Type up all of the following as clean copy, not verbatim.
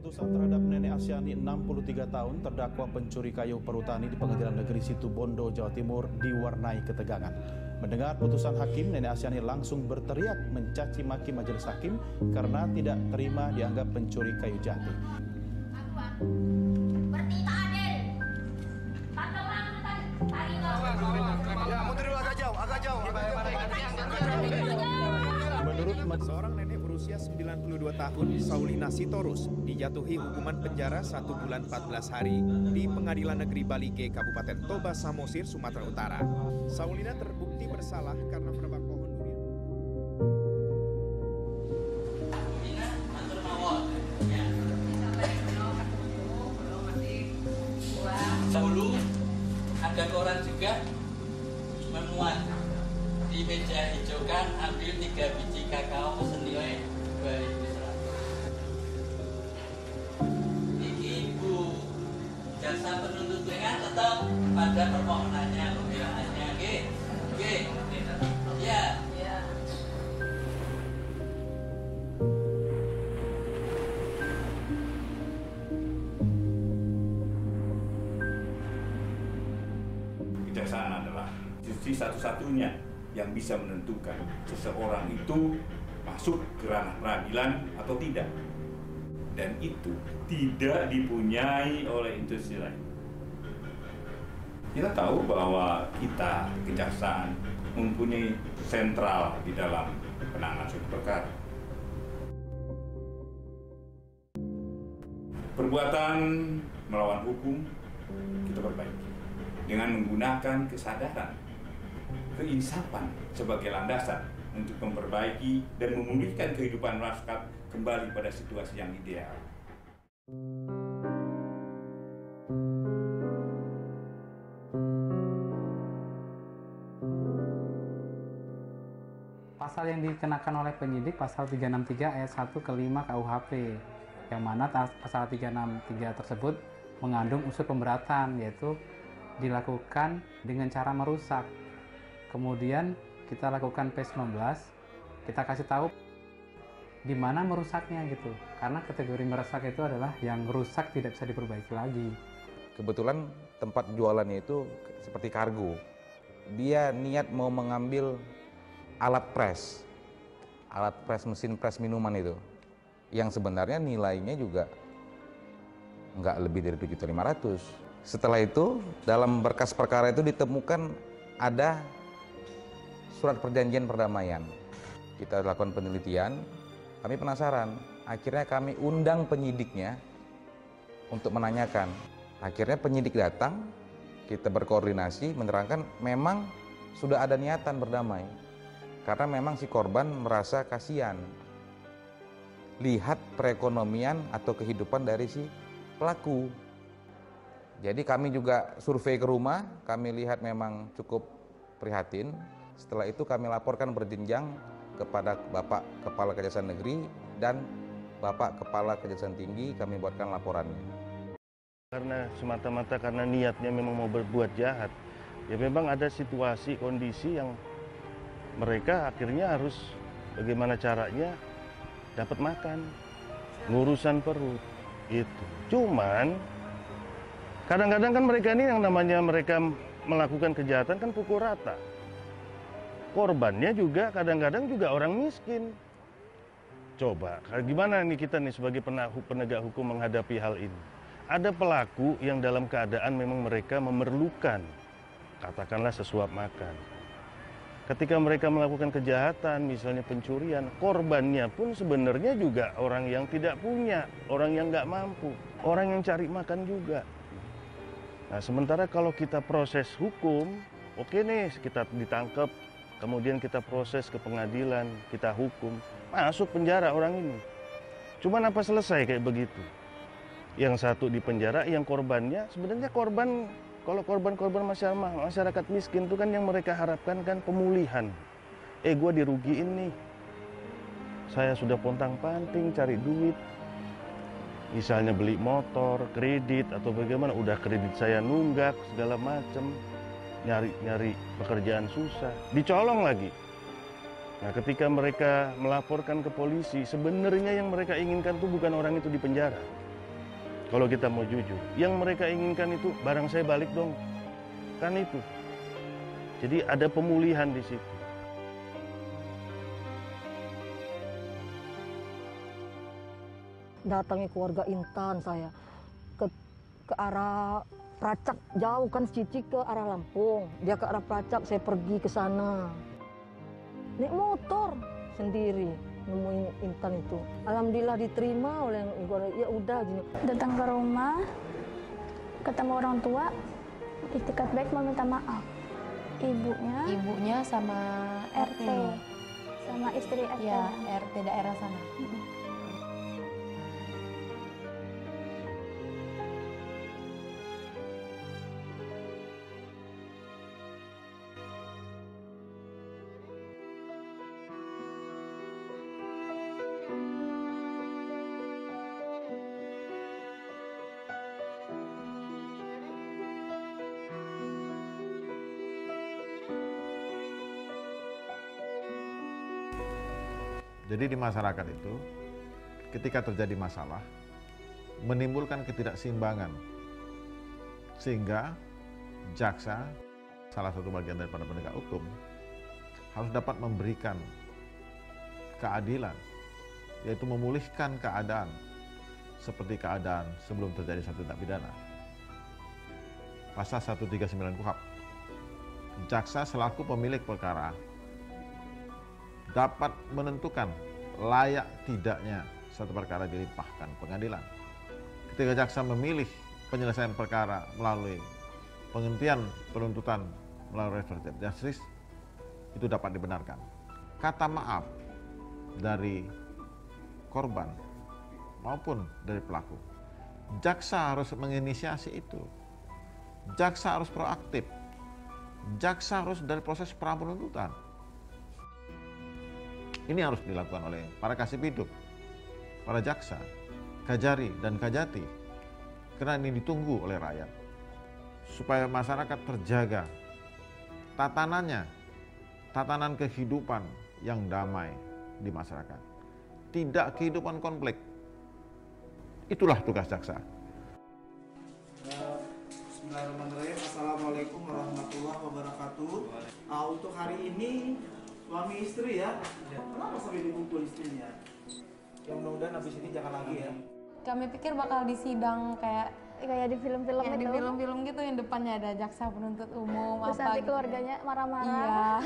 putusan terhadap Nenek Asyani 63 tahun terdakwa pencuri kayu perhutani di Pengadilan Negeri Situbondo, Jawa Timur diwarnai ketegangan. Mendengar putusan hakim, Nenek Asyani langsung berteriak mencaci maki majelis hakim karena tidak terima dianggap pencuri kayu jati. Menurut seorang nenek berusia 92 tahun, Saulina Sitorus, dijatuhi hukuman penjara 1 bulan 14 hari di Pengadilan Negeri Balige, Kabupaten Toba Samosir, Sumatera Utara. Saulina terbukti bersalah karena menebang pohon durian. Dahulu ada koran juga memuat di meja hijau kan, ambil 3 biji kakao senilai 2.100. Ini Bu, jasa penuntut dengan tetap pada permohonannya, pembelaannya, oke, ya. Kejaksaan adalah institusi satu-satunya yang bisa menentukan seseorang itu masuk ke ranah peradilan atau tidak. Dan itu tidak dipunyai oleh institusi lain. Kita tahu bahwa kita, kejaksaan, mempunyai sentral di dalam penanganan suatu perkara. Perbuatan melawan hukum kita perbaiki dengan menggunakan kesadaran, keinsapan sebagai landasan untuk memperbaiki dan memulihkan kehidupan masyarakat kembali pada situasi yang ideal. Pasal yang dikenakan oleh penyidik pasal 363 ayat 1 ke 5 KUHP, yang mana pasal 363 tersebut mengandung unsur pemberatan, yaitu dilakukan dengan cara merusak. Kemudian kita lakukan P19, kita kasih tahu di mana merusaknya gitu. Karena kategori merusak itu adalah yang rusak tidak bisa diperbaiki lagi. Kebetulan tempat jualannya itu seperti kargo. Dia niat mau mengambil alat press mesin press minuman itu, yang sebenarnya nilainya juga nggak lebih dari 7.500. Setelah itu, dalam berkas perkara itu ditemukan ada surat perjanjian perdamaian. Kita lakukan penelitian, kami penasaran. Akhirnya kami undang penyidiknya untuk menanyakan. Akhirnya penyidik datang, kita berkoordinasi, menerangkan memang sudah ada niatan berdamai. Karena memang si korban merasa kasihan. Lihat perekonomian atau kehidupan dari si pelaku. Jadi kami juga survei ke rumah, kami lihat memang cukup prihatin. Setelah itu kami laporkan berjenjang kepada Bapak Kepala Kejaksaan Negeri dan Bapak Kepala Kejaksaan Tinggi, kami buatkan laporannya. Karena semata-mata karena niatnya memang mau berbuat jahat, ya memang ada situasi, kondisi yang mereka akhirnya harus bagaimana caranya dapat makan, ngurusan perut, itu. Cuman kadang-kadang kan mereka ini yang namanya mereka melakukan kejahatan kan pukul rata. Korbannya juga kadang-kadang juga orang miskin. Coba, gimana nih kita nih sebagai penegak hukum menghadapi hal ini? Ada pelaku yang dalam keadaan memang mereka memerlukan, katakanlah sesuap makan. Ketika mereka melakukan kejahatan, misalnya pencurian, korbannya pun sebenarnya juga orang yang tidak punya, orang yang nggak mampu, orang yang cari makan juga. Nah, sementara kalau kita proses hukum, oke nih, kita ditangkap, kemudian kita proses ke pengadilan, kita hukum, masuk penjara orang ini. Cuman apa selesai kayak begitu? Yang satu di penjara, yang korbannya, sebenarnya korban, kalau korban-korban masyarakat miskin itu kan yang mereka harapkan kan pemulihan. Gue dirugiin nih, saya sudah pontang-panting cari duit, misalnya beli motor, kredit, atau bagaimana, udah kredit saya nunggak, segala macam, nyari pekerjaan susah, dicolong lagi. Nah, ketika mereka melaporkan ke polisi, sebenarnya yang mereka inginkan tuh bukan orang itu di penjara, Kalau kita mau jujur, yang mereka inginkan itu barang saya balik dong, kan itu. Jadi ada pemulihan di situ. Datangi keluarga Intan saya ke arah Pracak, jauh kan Cici ke arah Lampung, dia ke arah Pracak, saya pergi ke sana naik motor sendiri nemuin Intan itu. Alhamdulillah diterima oleh ya udah gini. Datang ke rumah, ketemu orang tua, itikad baik meminta maaf. Ibunya sama RT, sama istri RT. Ya, RT daerah sana. Jadi di masyarakat itu, ketika terjadi masalah, menimbulkan ketidakseimbangan. Sehingga jaksa, salah satu bagian daripada penegak hukum, harus dapat memberikan keadilan, yaitu memulihkan keadaan seperti keadaan sebelum terjadi suatu tindak pidana. Pasal 139 KUHP. Jaksa selaku pemilik perkara dapat menentukan layak tidaknya satu perkara dilimpahkan pengadilan. Ketika jaksa memilih penyelesaian perkara melalui penghentian penuntutan melalui restoratif justice, itu dapat dibenarkan. Kata maaf dari korban maupun dari pelaku, jaksa harus menginisiasi itu. Jaksa harus proaktif. Jaksa harus dari proses pra penuntutan. Ini harus dilakukan oleh para kasih hidup, para jaksa, kajari, dan kajati. Karena ini ditunggu oleh rakyat. Supaya masyarakat terjaga tatanannya, tatanan kehidupan yang damai di masyarakat. Tidak kehidupan konflik. Itulah tugas jaksa. Bismillahirrahmanirrahim. Assalamualaikum warahmatullahi wabarakatuh. Untuk hari ini suami istri ya. Kenapa sampai dipukul istrinya? Ya mudah-mudahan habis ini jangan lagi ya. Kami pikir bakal disidang kayak di film-film ya, itu. Di film-film gitu yang depannya ada jaksa penuntut umum. Terus apa nanti gitu. Keluarganya marah-marah.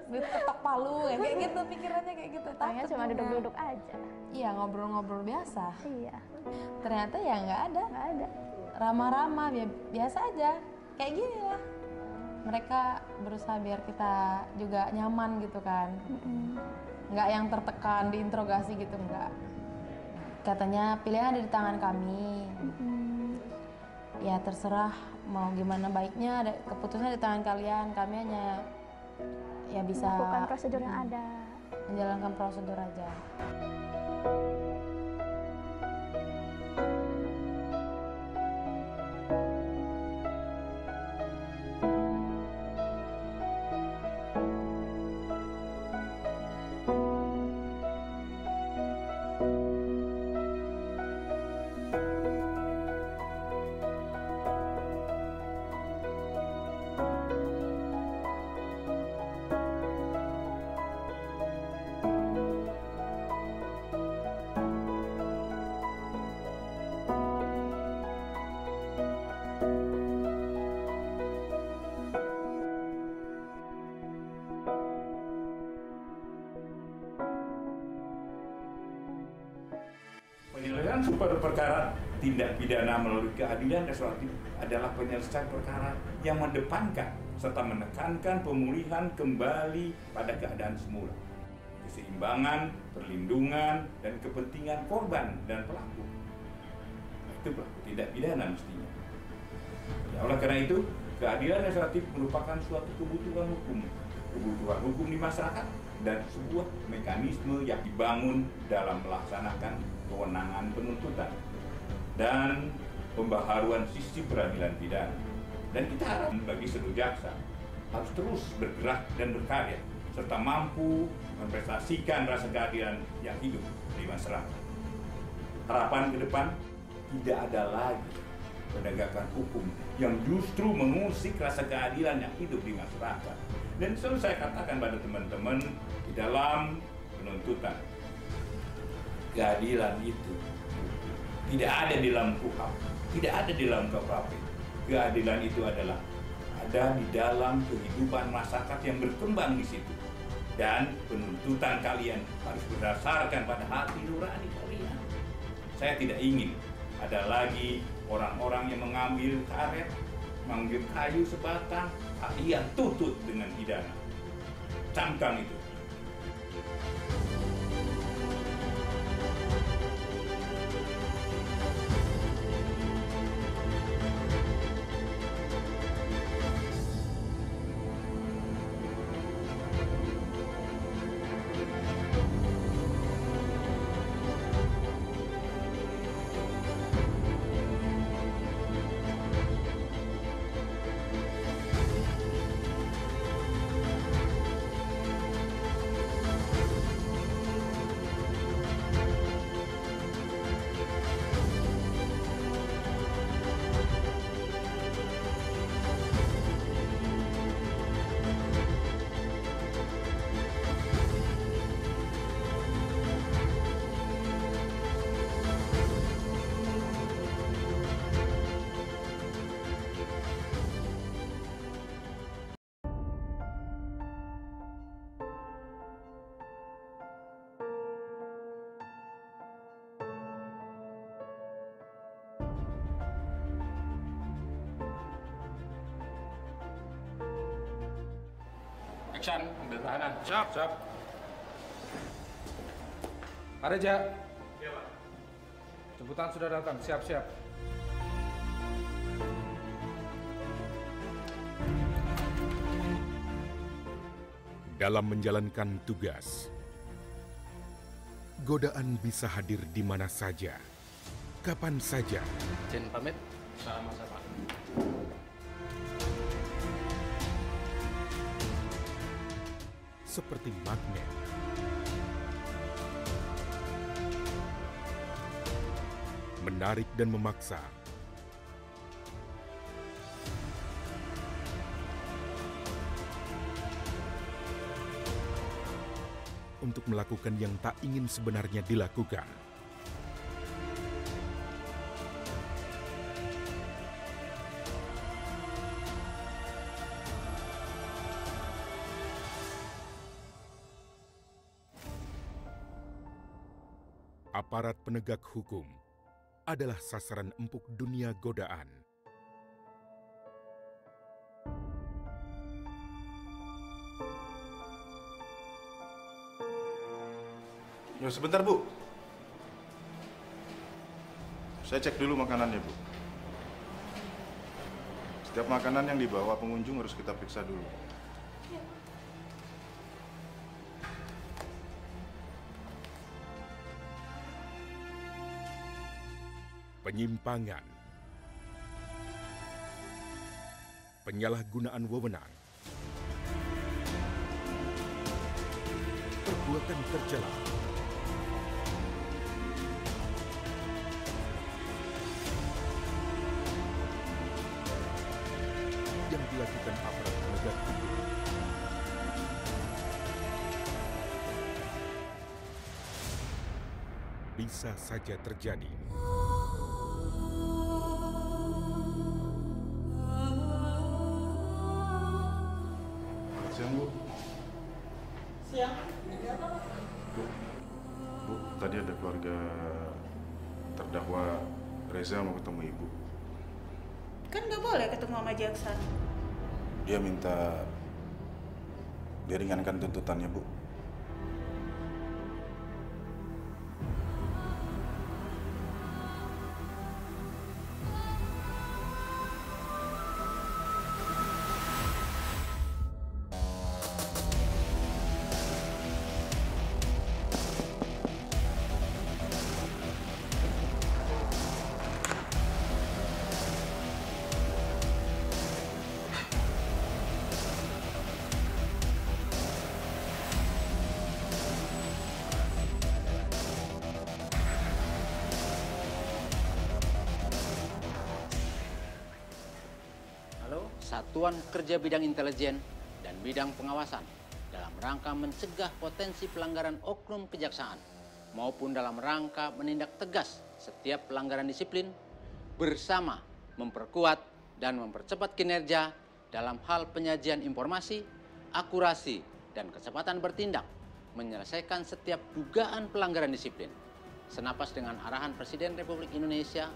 Iya. Ketok palu kayak gitu pikirannya kayak gitu. Tanya cuma duduk-duduk aja. Iya, ngobrol-ngobrol biasa. Iya. Ternyata ya nggak ada. Ramah-ramah biasa aja. Kayak gini lah. Mereka berusaha biar kita juga nyaman gitu kan. Nggak yang tertekan, diinterogasi gitu, nggak. Katanya pilihan ada di tangan kami. Ya terserah mau gimana baiknya, keputusannya di tangan kalian. Kami hanya ya bisa melakukan prosedur yang ada. Menjalankan prosedur aja. Penyelesaian super perkara tindak pidana melalui keadilan restoratif adalah penyelesaian perkara yang mendepankan serta menekankan pemulihan kembali pada keadaan semula. Keseimbangan, perlindungan, dan kepentingan korban dan pelaku. Itu pelaku tindak pidana mestinya. Ya, oleh karena itu, keadilan restoratif merupakan suatu kebutuhan hukum di masyarakat dan sebuah mekanisme yang dibangun dalam melaksanakan kewenangan penuntutan dan pembaharuan sistem peradilan pidana. Dan kita harap bagi seluruh jaksa harus terus bergerak dan berkarya serta mampu memprestasikan rasa keadilan yang hidup di masyarakat. Harapan ke depan tidak ada lagi penegakan hukum yang justru mengusik rasa keadilan yang hidup di masyarakat. Dan selalu saya katakan pada teman-teman di dalam penuntutan, keadilan itu tidak ada di dalam KUHP, tidak ada di dalam KUHP. Keadilan itu adalah ada di dalam kehidupan masyarakat yang berkembang di situ. Dan penuntutan kalian harus berdasarkan pada hati nurani kalian. Saya tidak ingin ada lagi orang-orang yang mengambil karet, mengambil kayu sebatang, kalian tuntut dengan pidana. Camkan itu. Action, ambil tahanan. Siap, siap. Pak Reja. Iya, Pak. Jemputan sudah datang, siap-siap. Dalam menjalankan tugas, godaan bisa hadir di mana saja, kapan saja. Izin pamit. Sama-sama. Seperti magnet. Menarik dan memaksa. Untuk melakukan yang tak ingin sebenarnya dilakukan. Aparat penegak hukum adalah sasaran empuk dunia godaan. Ya sebentar, Bu. Saya cek dulu makanannya, Bu. Setiap makanan yang dibawa pengunjung harus kita periksa dulu. Penyimpangan, penyalahgunaan wewenang, perbuatan tercela, yang dilakukan aparat penegak hukum bisa saja terjadi. Siang, Bu. Siang. Bu, tadi ada keluarga terdakwa Reza mau ketemu Ibu. Kan nggak boleh ketemu sama jaksa. Dia minta diringankan tuntutannya, Bu. Satuan Kerja Bidang Intelijen dan Bidang Pengawasan dalam rangka mencegah potensi pelanggaran oknum kejaksaan maupun dalam rangka menindak tegas setiap pelanggaran disiplin bersama memperkuat dan mempercepat kinerja dalam hal penyajian informasi, akurasi, dan kecepatan bertindak menyelesaikan setiap dugaan pelanggaran disiplin. Senapas dengan arahan Presiden Republik Indonesia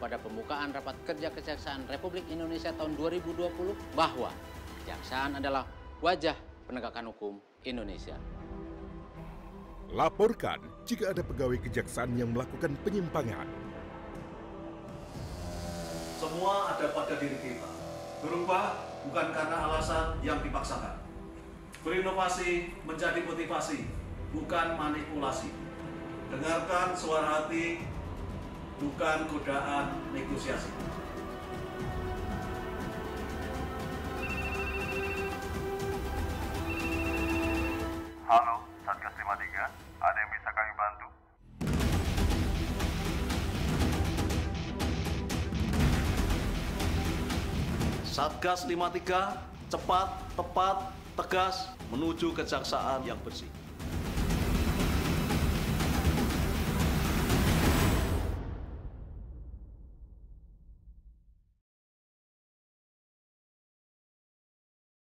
pada pembukaan Rapat Kerja Kejaksaan Republik Indonesia tahun 2020 bahwa kejaksaan adalah wajah penegakan hukum Indonesia. Laporkan jika ada pegawai kejaksaan yang melakukan penyimpangan. Semua ada pada diri kita. Berubah bukan karena alasan yang dipaksakan. Berinovasi menjadi motivasi, bukan manipulasi. Dengarkan suara hati, bukan godaan negosiasi. Halo, Satgas 53, ada yang bisa kami bantu? Satgas 53, cepat, tepat, tegas, menuju kejaksaan yang bersih.